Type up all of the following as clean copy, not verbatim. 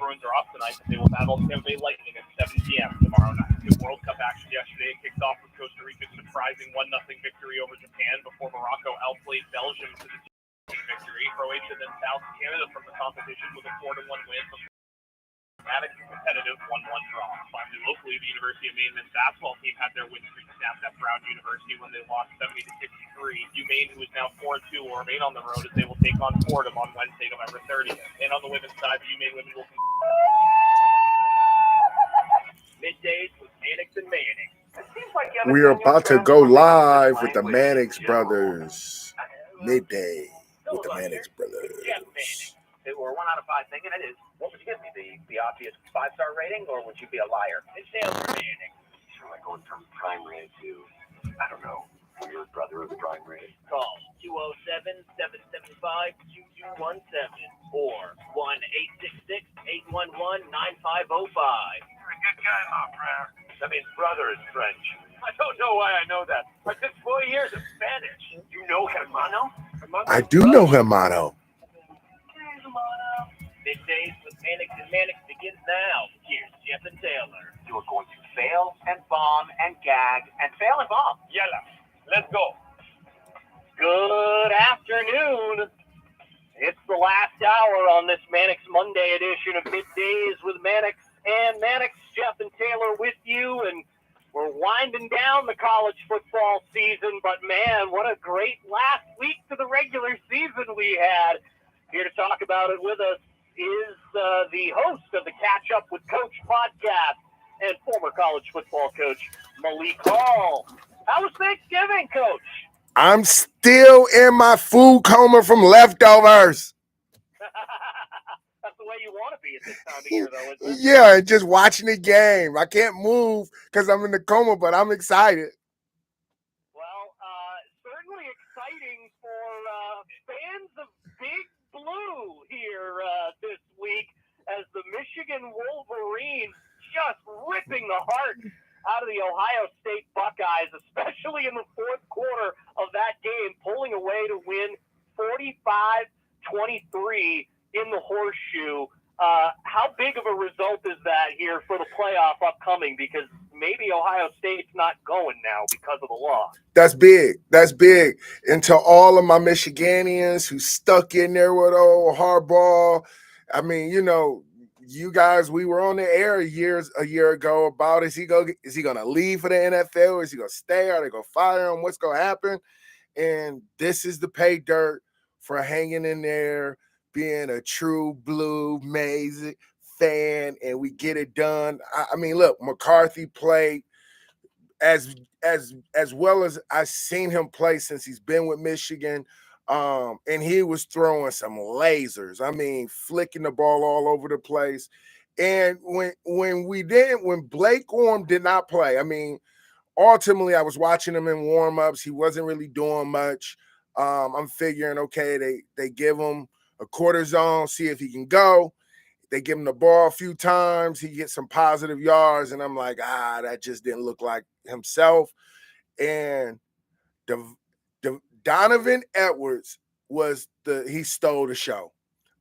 Bruins are off tonight, but they will battle Tampa Bay Lightning at 7 p.m. tomorrow night. Good World Cup action yesterday. It kicked off with Costa Rica's surprising 1-0 victory over Japan before Morocco outplayed Belgium to the victory. Croatia then south Canada from the competition with a 4-1 win. Dramatic and competitive 1-1 draw. Finally, locally, the University of Maine men's basketball team had their win streak snapped at Brown University when they lost 70-63. UMaine, who is now 4-2, will remain on the road as they will take on Fordham on Wednesday, November 30th. And on the women's side, the UMaine women will middays with Mannix and Mannix. We are about to go live with the Mannix brothers. Midday with the Mannix brothers. Or 1 out of 5 thing, and it is, what would you give me? The obvious 5-star rating, or would you be a liar? It's Dale for Mannix. So like going from prime rating to, I don't know, weird brother of the prime rating. Call 207-775-2217 or 1-866-811-9505. You're a good guy, my friend. That means brother is French. I don't know why I know that. I took 4 years of Spanish. You know Hermano? I do know Hermano. Middays with Mannix and Mannix begins now. Here's Jeff and Taylor. You are going to fail and bomb and gag and fail and bomb. Yalla, let's go. Good afternoon. It's the last hour on this Mannix Monday edition of Middays with Mannix and Mannix. Jeff and Taylor with you, and we're winding down the college football season, but man, what a great last week to the regular season we had. Here to talk about it with us is the host of the Catch Up with Coach podcast and former college football coach, Malik Hall. How was Thanksgiving, Coach? I'm still in my food coma from leftovers. That's the way you want to be at this time of year, though, isn't it? Yeah, and just watching the game. I can't move because I'm in the coma, but I'm excited. Well, certainly exciting for fans of Big Blue here this week as the Michigan Wolverines just ripping the heart out of the Ohio State Buckeyes, especially in the fourth quarter of that game, pulling away to win 45-23 in the Horseshoe. How big of a result is that here for the playoff upcoming? Because maybe Ohio State's not going now because of the loss. That's big. That's big. And to all of my Michiganians who stuck in there with old Harbaugh, I mean, you know, you guys, we were on the air a year ago about is he going to leave for the NFL? Or is he going to stay? Are they going to fire him? What's going to happen? And this is the pay dirt for hanging in there, being a true blue Maize fan, and we get it done. I mean, look, McCarthy played as well as I've seen him play since he's been with Michigan, and he was throwing some lasers. I mean, flicking the ball all over the place. And when Blake Orm did not play, I mean, ultimately I was watching him in warm-ups. He wasn't really doing much. I'm figuring, okay, they give him a quarter zone, see if he can go. They give him the ball a few times. He gets some positive yards, and I'm like, that just didn't look like himself. And Donovan Edwards he stole the show.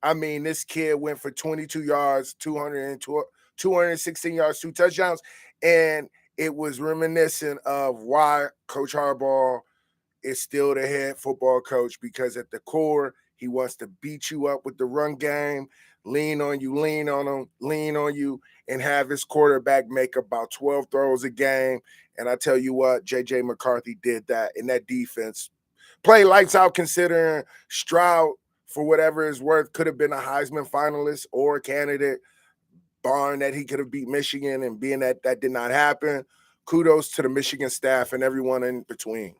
I mean, this kid went for 22 yards, 216 yards, 2 touchdowns, and it was reminiscent of why Coach Harbaugh is still the head football coach, because at the core, he wants to beat you up with the run game, lean on you, and have his quarterback make about 12 throws a game. And I tell you what, J.J. McCarthy did that, and that defense played lights out, considering Stroud, for whatever it's worth, could have been a Heisman finalist or a candidate, barring that he could have beat Michigan, and being that did not happen. Kudos to the Michigan staff and everyone in between.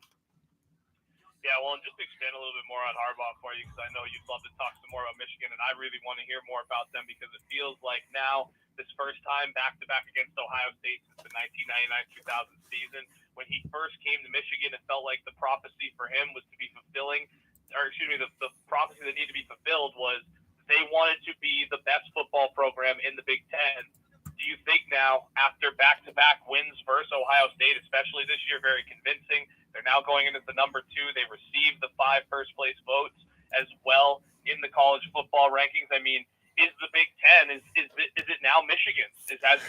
Yeah, well, and just to expand a little bit more on Harbaugh for you, because I know you'd love to talk some more about Michigan, and I really want to hear more about them, because it feels like now, this first time back-to-back against Ohio State since the 1999-2000 season, when he first came to Michigan, it felt like the prophecy for him was to be fulfilling, or excuse me, the prophecy that needed to be fulfilled was they wanted to be the best football program in the Big Ten. Do you think now, after back-to-back wins versus Ohio State, especially this year, very convincing, they're now going into the number 2. They received the 5 first-place votes as well in the college football rankings. I mean, is the Big Ten? Is it now Michigan's? Has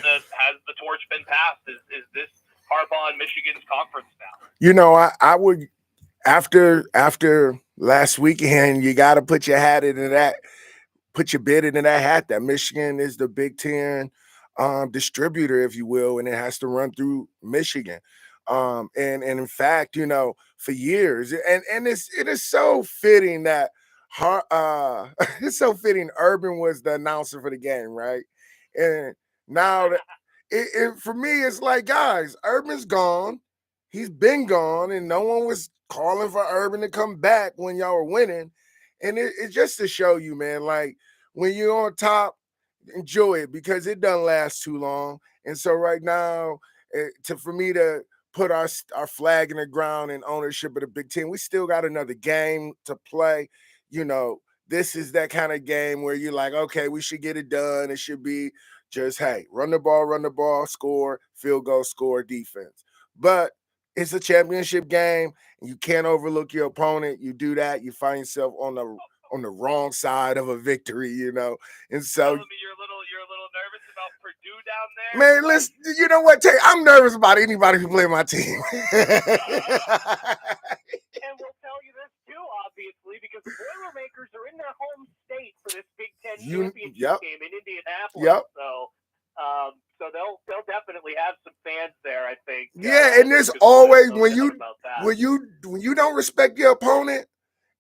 the torch been passed? Is this Harbaugh and Michigan's conference now? You know, I would after last weekend, you got to put your hat into that. Put your bid into that hat that Michigan is the Big Ten distributor, if you will, and it has to run through Michigan. And in fact, you know, for years, and it is so fitting that it's so fitting Urban was the announcer for the game, right? And now that for me, it's like, guys, Urban's gone. He's been gone, and no one was calling for Urban to come back when y'all were winning. And it's just to show you, man, like when you're on top, enjoy it because it doesn't last too long. And so right now, for me to put our flag in the ground in ownership of the Big Ten, we still got another game to play. You know, this is that kind of game where you're like, okay, we should get it done. It should be just, hey, run the ball, score, field goal, score, defense. But it's a championship game, and you can't overlook your opponent. You do that, you find yourself on the wrong side of a victory, you know. And so Telling me you're a little nervous about Purdue down there? man, listen, you know what? I'm nervous about anybody who play my team. And we'll tell you this too, obviously, because the Boilermakers are in their home state for this Big Ten championship game in Indianapolis. Yep. So they'll definitely have some fans there, I think. Yeah, and there's always when you don't respect your opponent,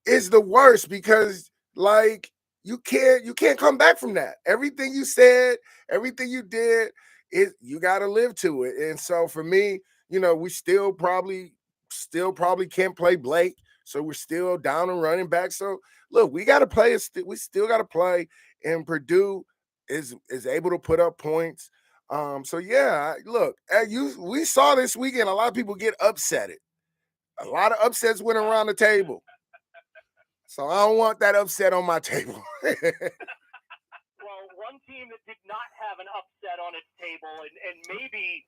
it's the worst because like you can't come back from that. Everything you said, everything you did, you got to live to it. And so for me, you know, we still probably can't play Blake, so we're still down and running back. So look, we got to play. We still got to play, and Purdue is able to put up points. So yeah, look, we saw this weekend a lot of people get upset. A lot of upsets went around the table. So I don't want that upset on my table. Well, one team that did not have an upset on its table and maybe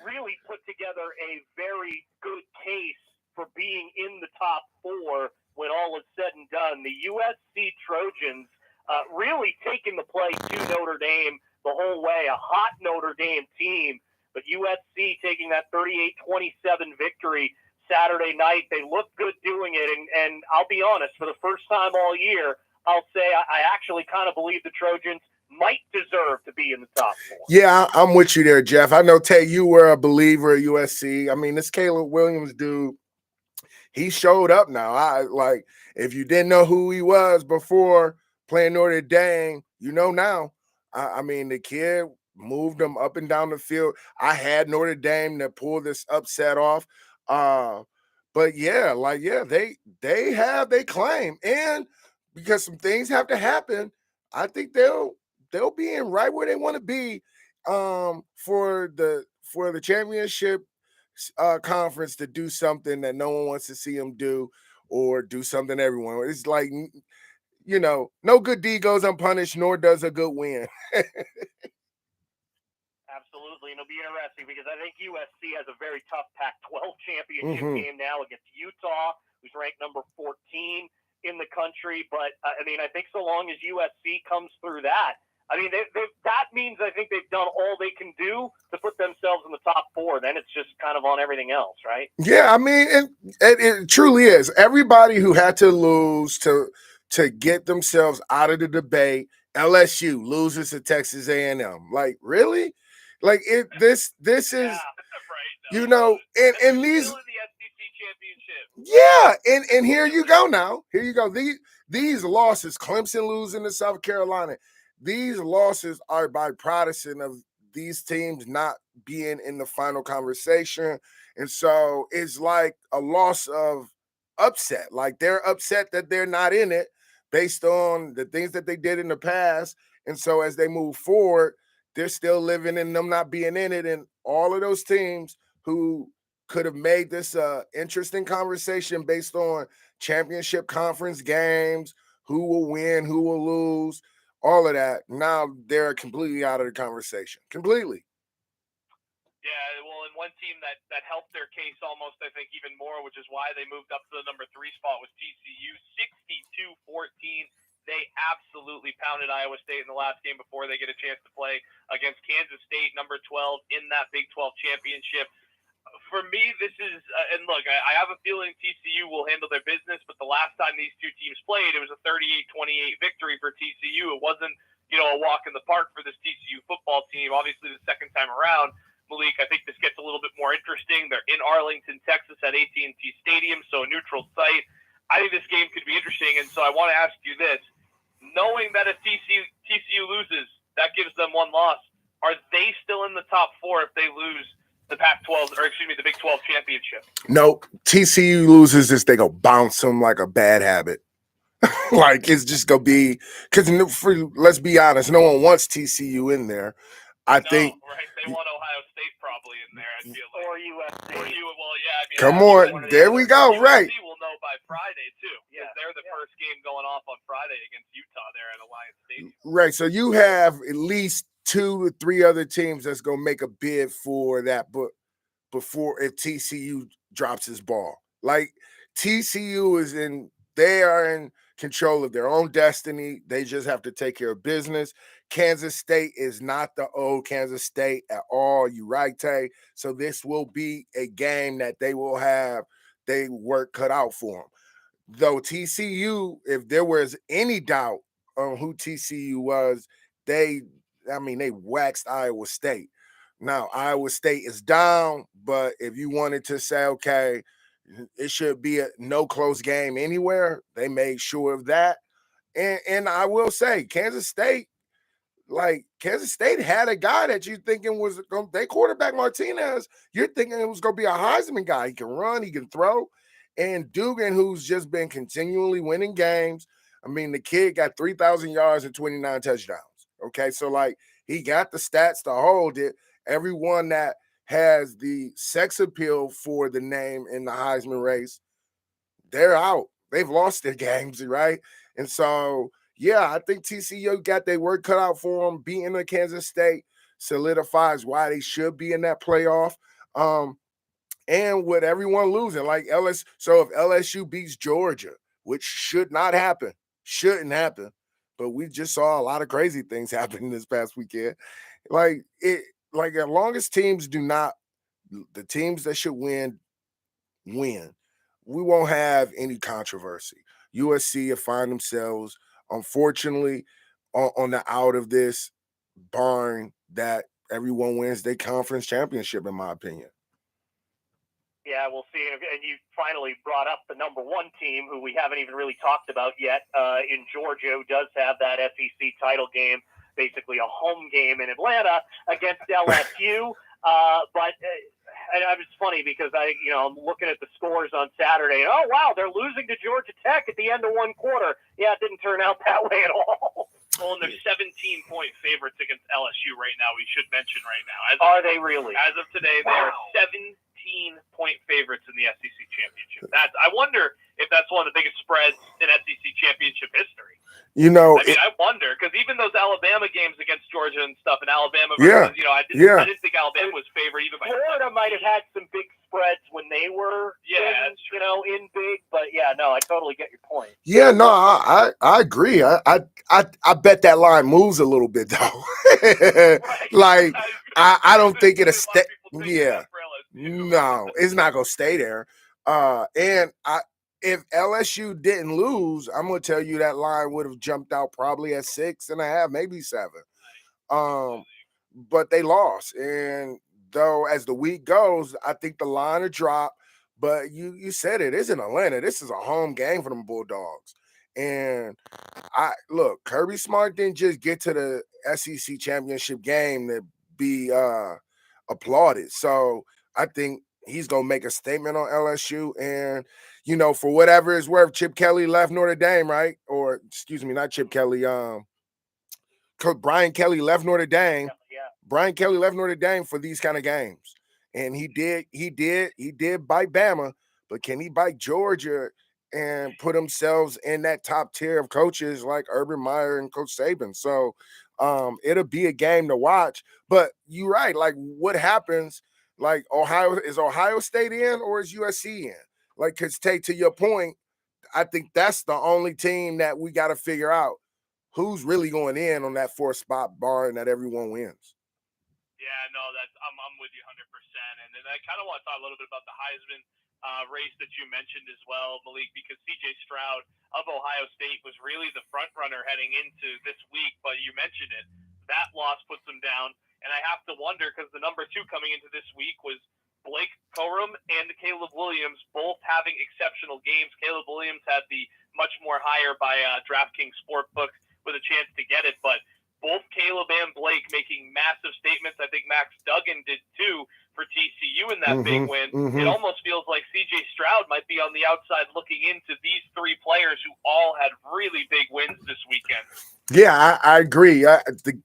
really put together a very good case for being in the top four when all is said and done, the USC Trojans really taking the play to Notre Dame the whole way, a hot Notre Dame team, but USC taking that 38-27 victory Saturday night. They look good doing it, and I'll be honest, for the first time all year, I'll say I actually kind of believe the Trojans might deserve to be in the top four. Yeah, I'm with you there, Jeff. I know, Tay, you were a believer at USC. I mean, this Caleb Williams dude, he showed up now. If you didn't know who he was before playing Notre Dame, you know now. I mean, the kid moved them up and down the field. I had Notre Dame to pull this upset off. But they have they claim, and because some things have to happen, I think they'll be in right where they want to be for the championship conference to do something that no one wants to see them do, or do something everyone. It's like, you know, no good deed goes unpunished, nor does a good win. Absolutely, and it'll be interesting because I think USC has a very tough Pac-12 championship game now against Utah, who's ranked number 14 in the country. But I mean, I think so long as USC comes through that, I mean, that means I think they've done all they can do to put themselves in the top four. Then it's just kind of on everything else, right? Yeah, I mean, it truly is. Everybody who had to lose to get themselves out of the debate, LSU loses to Texas A&M. Like, really? Like this is right, you know, and these still in the SEC championship. Yeah, and here you go now. Here you go. These losses, Clemson losing to South Carolina, these losses are byproduct of these teams not being in the final conversation. And so it's like a loss of upset. Like they're upset that they're not in it based on the things that they did in the past. And so as they move forward, they're still living in them not being in it. And all of those teams who could have made this interesting conversation based on championship conference games, who will win, who will lose, all of that. Now they're completely out of the conversation. Completely. Yeah, well, and one team that helped their case almost, I think, even more, which is why they moved up to the number 3 spot, was TCU. 62-14 They absolutely pounded Iowa State in the last game before they get a chance to play against Kansas State, number 12, in that Big 12 championship. For me, this is, and look, I have a feeling TCU will handle their business, but the last time these two teams played, it was a 38-28 victory for TCU. It wasn't, a walk in the park for this TCU football team. Obviously, the second time around, Malik, I think this gets a little bit more interesting. They're in Arlington, Texas at AT&T Stadium, so a neutral site. I think this game could be interesting, and so I want to ask you this. Knowing that if TCU loses, that gives them one loss, are they still in the top four if they lose the Pac-12, the Big 12 championship? No, TCU loses this, they go bounce them like a bad habit. Like it's just gonna be because let's be honest, no one wants TCU in there. I think right? They want Ohio State probably in there. I feel like, or USC. Well, yeah. I mean, come on, there we go. USC Right. will know by Friday too. Yeah, they're the first game going off on Friday against Utah there at Alliance Stadium. Right. So you have at least 2 or 3 other teams that's gonna make a bid for that, but before if TCU drops his ball, like TCU they are in control of their own destiny. They just have to take care of business. Kansas State is not the old Kansas State at all. You right, Tay. So this will be a game that they will have they work cut out for them. Though TCU, if there was any doubt on who TCU was, they waxed Iowa State. Now, Iowa State is down, but if you wanted to say, okay, it should be a no close game anywhere, they made sure of that. And I will say, Kansas State had a guy that you thinking was they quarterback Martinez. You're thinking it was going to be a Heisman guy. He can run, he can throw. And Dugan, who's just been continually winning games. I mean, the kid got 3,000 yards and 29 touchdowns. Okay, so he got the stats to hold it. Everyone that has the sex appeal for the name in the Heisman race, they're out. They've lost their games, right? And so, yeah, I think TCU got their work cut out for them. Beating the Kansas State solidifies why they should be in that playoff. And with everyone losing, like LSU. So if LSU beats Georgia, which shouldn't happen, but we just saw a lot of crazy things happen this past weekend. As long as teams the teams that should win, we won't have any controversy. USC will find themselves, unfortunately, on the out of this, barring that everyone wins their conference championship, in my opinion. Yeah, we'll see. And you finally brought up the number 1 team, who we haven't even really talked about yet, in Georgia, who does have that SEC title game, basically a home game in Atlanta against LSU. And it's funny because I'm looking at the scores on Saturday, and oh wow, they're losing to Georgia Tech at the end of one quarter. Yeah, it didn't turn out that way at all. Well, and they're 17-point favorites against LSU right now. We should mention right now. Are they really? As of today, they are 17-point favorites in the SEC championship. I wonder if that's one of the biggest spreads in SEC championship history. I wonder, because even those Alabama games against Georgia and stuff, and Alabama versus, I didn't think Alabama was favored even by Florida might have had some big spreads when they were in big, but I totally get your point. Yeah, no, I agree. I bet that line moves a little bit though. Right. I don't think it'll stay. Yeah. No, it's not gonna stay there. If LSU didn't lose, I'm gonna tell you that line would have jumped out probably at 6.5, maybe 7. But they lost, and though as the week goes, I think the line will drop. But you said it is in Atlanta. This is a home game for them Bulldogs, and Kirby Smart didn't just get to the SEC championship game to be applauded. So I think he's gonna make a statement on LSU, and for whatever it's worth, Chip Kelly left Notre Dame, right? Or excuse me, not Chip Kelly. Brian Kelly left Notre Dame. Yeah. Brian Kelly left Notre Dame for these kind of games, and he did bite Bama, but can he bite Georgia and put themselves in that top tier of coaches like Urban Meyer and Coach Saban? So it'll be a game to watch. But you're right. Like, what happens? Like, is Ohio State in or is USC in? Like, because to your point, I think that's the only team that we got to figure out who's really going in on that 4th spot, barring that everyone wins. Yeah, no, I'm with you 100%. And then I kind of want to talk a little bit about the Heisman race that you mentioned as well, Malik, because C.J. Stroud of Ohio State was really the front runner heading into this week. But you mentioned it, that loss puts him down, and I have to wonder because the number 2 coming into this week was Blake Corum and Caleb Williams, both having exceptional games. Caleb Williams had the much more higher by DraftKings Sportbook with a chance to get it, but both Caleb and Blake making massive statements. I think Max Duggan did too for TCU in that big win. It almost feels like C.J. Stroud might be on the outside looking into these 3 players who all had really big wins this weekend. Yeah, I agree. The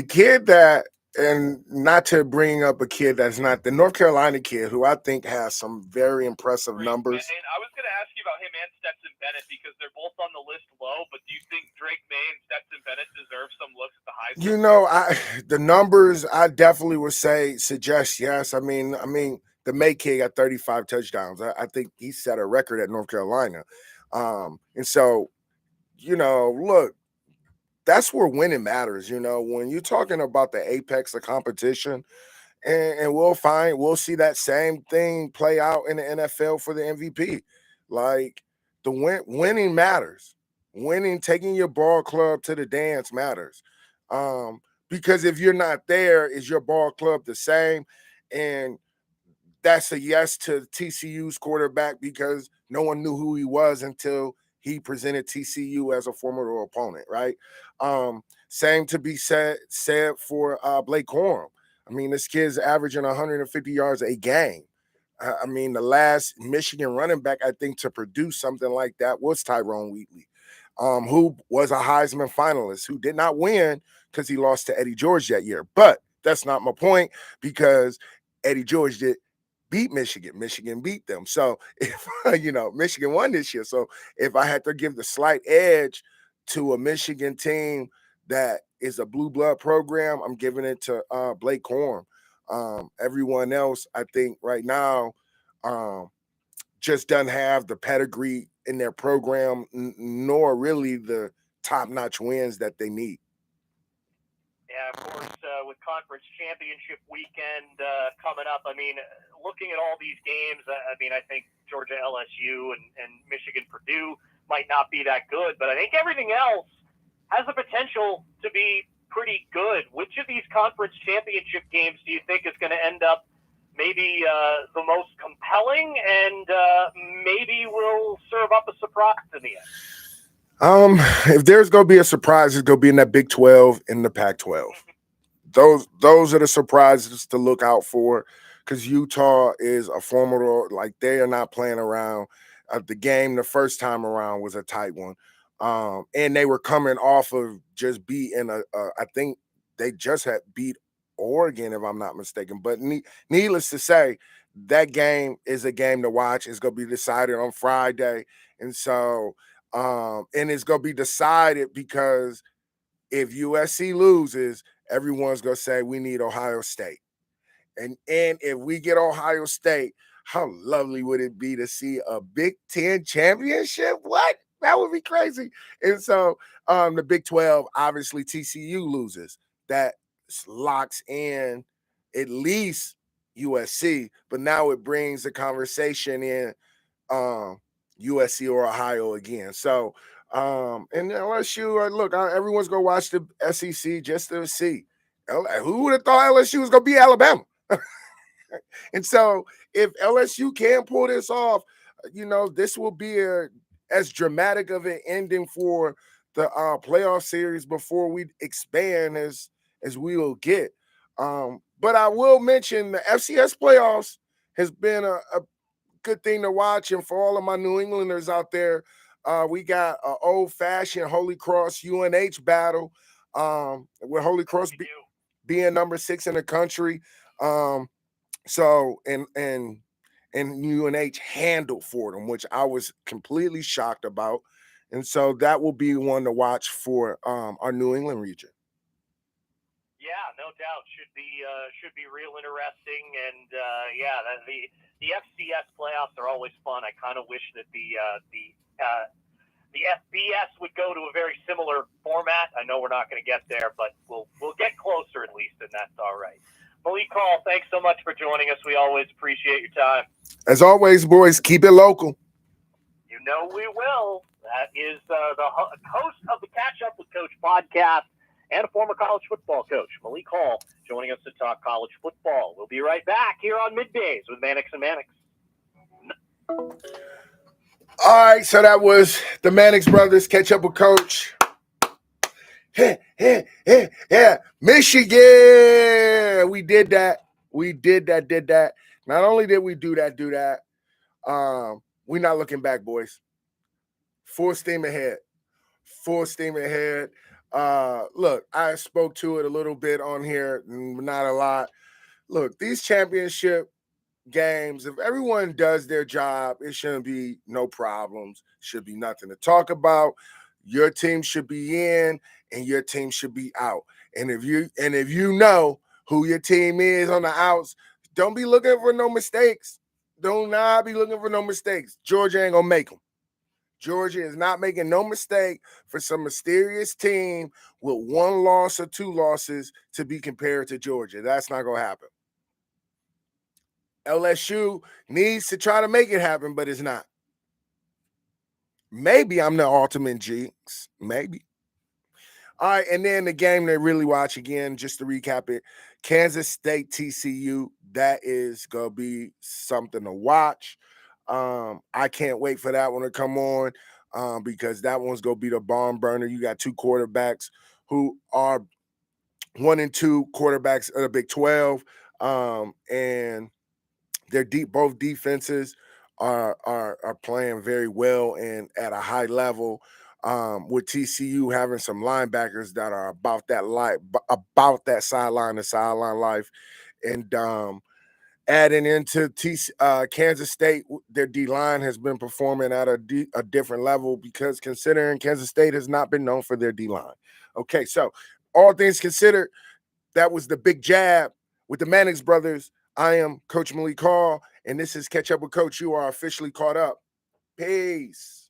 kid that, and not to bring up a kid that's not the North Carolina kid, who I think has some very impressive numbers. And I was going to ask you about him and Stetson Bennett because they're both on the list low, but do you think Drake May and Stetson Bennett deserve some looks at the Heisman? The numbers I definitely would suggest yes. I mean, the May kid got 35 touchdowns. I think he set a record at North Carolina. And so, look, that's where winning matters. When you're talking about the apex of competition, and we'll see that same thing play out in the NFL for the MVP. Like the winning matters. Winning, taking your ball club to the dance matters. Because if you're not there, is your ball club the same? And that's a yes to TCU's quarterback because no one knew who he was until he presented TCU as a formidable opponent, right? Same to be said for Blake Corum. I mean, this kid's averaging 150 yards a game. I mean, the last Michigan running back, I think, to produce something like that was Tyrone Wheatley, who was a Heisman finalist, who did not win because he lost to Eddie George that year. But that's not my point because Eddie George did beat Michigan. Michigan beat them. So if Michigan won this year. So if I had to give the slight edge to a Michigan team that is a blue blood program, I'm giving it to Blake Corum. Everyone else, I think right now, just doesn't have the pedigree in their program, nor really the top-notch wins that they need. Yeah, of course, with conference championship weekend coming up, I mean, looking at all these games, I think Georgia LSU and Michigan Purdue might not be that good, but I think everything else has the potential to be pretty good. Which of these conference championship games do you think is going to end up maybe the most compelling and maybe will serve up a surprise in the end? If there's gonna be a surprise, it's gonna be in that Big 12 and the Pac-12. Those are the surprises to look out for because Utah is a formidable, like they are not playing around. The game the first time around was a tight one. And they were coming off of just beating I think they just had beat Oregon, if I'm not mistaken. But needless to say, that game is a game to watch. It's gonna be decided on Friday. And so and it's going to be decided because if USC loses, everyone's going to say we need Ohio State. And if we get Ohio State, how lovely would it be to see a Big Ten championship? What? That would be crazy. And so the Big 12, obviously TCU loses. That locks in at least USC, but now it brings the conversation in USC or Ohio again. So, and LSU, look, everyone's going to watch the SEC just to see. Who would have thought LSU was going to be Alabama? And so, if LSU can pull this off, this will be as dramatic of an ending for the playoff series before we expand as we will get. But I will mention the FCS playoffs has been a good thing to watch. And for all of my New Englanders out there, we got an old-fashioned Holy Cross UNH battle, with Holy Cross being number 6 in the country. So and UNH handled Fordham, which I was completely shocked about. And so that will be one to watch for our New England region. Yeah, no doubt. Should be real interesting, and the FCS playoffs are always fun. I kind of wish that the FBS would go to a very similar format. I know we're not going to get there, but we'll get closer at least, and that's all right. Malik Hall, thanks so much for joining us. We always appreciate your time. As always, boys, keep it local. You know we will. That is the host of the Catch Up with Coach podcast and a former college football coach, Malik Hall, joining us to talk college football. We'll be right back here on Middays with Mannix and Mannix. All right, so that was the Mannix brothers. Catch Up with Coach. Yeah. Michigan. We did that. Did that. Not only did we do that, we're not looking back, boys. Full steam ahead. Look, I spoke to it a little bit on here, not a lot. Look, these championship games, if everyone does their job, it shouldn't be no problems. Should be nothing to talk about. Your team should be in and your team should be out. And if you know who your team is on the outs, don't be looking for no mistakes. Do not be looking for no mistakes. Georgia ain't gonna make them. Georgia is not making no mistake for some mysterious team with one loss or two losses to be compared to Georgia. That's not gonna happen. LSU needs to try to make it happen, but it's not. Maybe I'm the ultimate jinx. Maybe. All right, and then the game to really watch again, just to recap it, Kansas State TCU. That is going to be something to watch. I can't wait for that one to come on because that one's going to be the barn burner. You got two quarterbacks who are 1 and 2 quarterbacks of the Big 12, and they're both defenses are playing very well and at a high level. With TCU having some linebackers that are about that sideline to sideline life, and adding into Kansas State, their D line has been performing at a different level because considering Kansas State has not been known for their D line. Okay, so all things considered, that was the big jab with the Mannix brothers. I am Coach Malik Hall, and this is Catch Up with Coach. You are officially caught up. Peace.